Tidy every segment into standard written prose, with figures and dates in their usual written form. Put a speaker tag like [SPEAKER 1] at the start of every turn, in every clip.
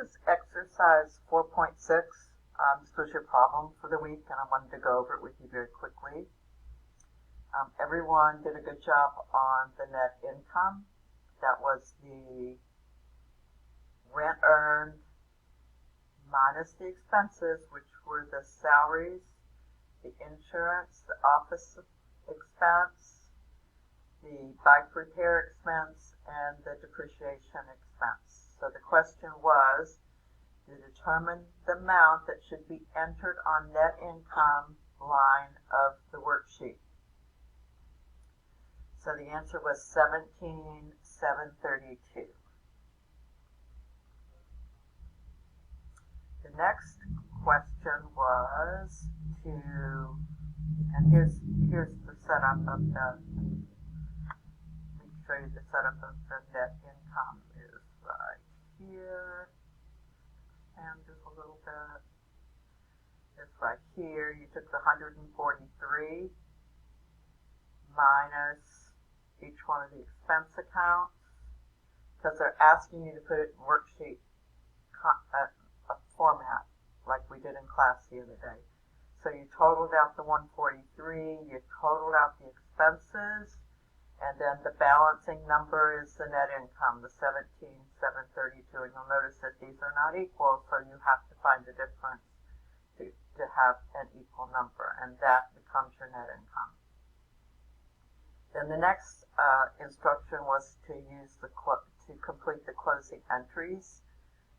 [SPEAKER 1] is exercise 4.6. This was your problem for the week, and I wanted to go over it with you very quickly. Everyone did a good job on the net income. That was the rent earned minus the expenses, which were the salaries, the insurance, the office expense, the bike repair expense, and the depreciation expense. So the question was to determine the amount that should be entered on net income line of the worksheet. So the answer was 17,732. The next question was to, and here's the setup of the, let me show you the setup of the net income is right here, and just a little bit, it's right here. You took the 143 minus each one of the expense accounts, because they're asking you to put it in worksheet format like we did in class the other day. So you totaled out the 143, you totaled out the expenses, and then the balancing number is the net income, the 17,732. And you'll notice that these are not equal, so you have to find the difference to have an equal number, and that becomes your net income. Then the next instruction was to use to complete the closing entries.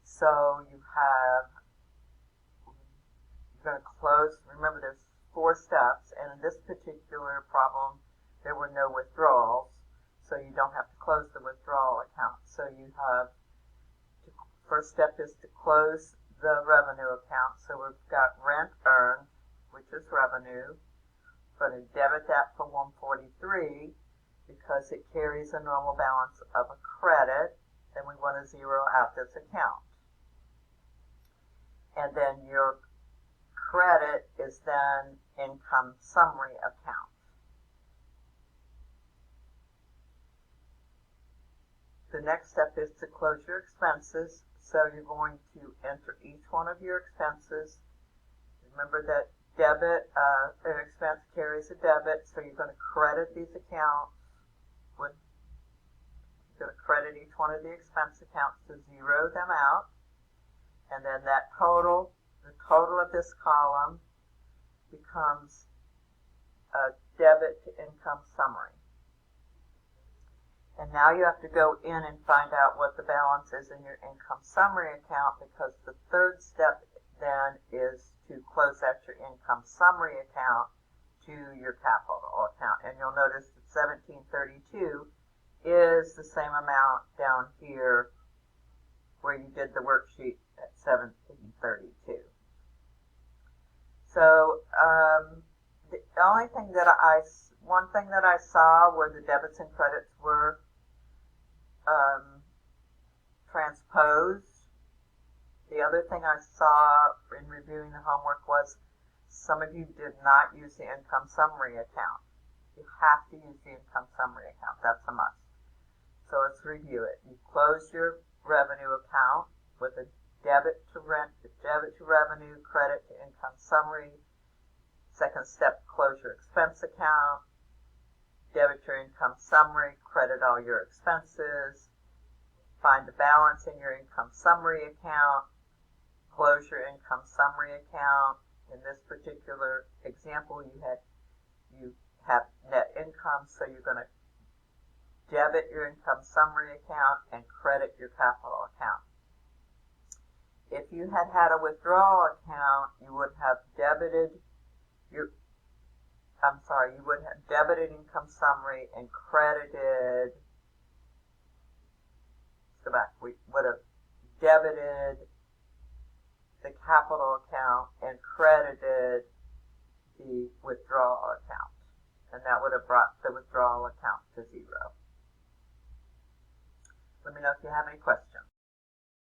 [SPEAKER 1] So you're going to close, remember there's 4 steps, and in this particular problem there were no withdrawals, so you don't have to close the withdrawal account. So you have, first step is to close the revenue account. So we've got rent earned, which is revenue. We're going to debit that for 143 because it carries a normal balance of a credit, and we want to zero out this account. And then your credit is then income summary account. The next step is to close your expenses. So you're going to enter each one of your expenses. Remember that an expense carries a debit, so you're going to credit these accounts. You're going to credit each one of the expense accounts to zero them out. And then that total, the total of this column becomes a debit to income summary. And now you have to go in and find out what the balance is in your income summary account, because the third step then is to close out your income summary account to your capital account. And you'll notice that 1732 is the same amount down here where you did the worksheet at 1732. So the only thing that one thing that I saw where the debits and credits were transposed. The other thing I saw in reviewing the homework was some of you did not use the income summary account. You have to use the income summary account. That's a must. So let's review it. You close your revenue account with a debit to revenue, credit to income summary. Second step, close your expense account, debit your income summary, credit all your expenses, find the balance in your income summary account, close your income summary account. In this particular example, you have net income, so you're going to debit your income summary account and credit your capital account. If you had a withdrawal account, you would have debited income summary and credited, we would have debited the capital account and credited the withdrawal account. And that would have brought the withdrawal account to zero. Let me know if you have any questions.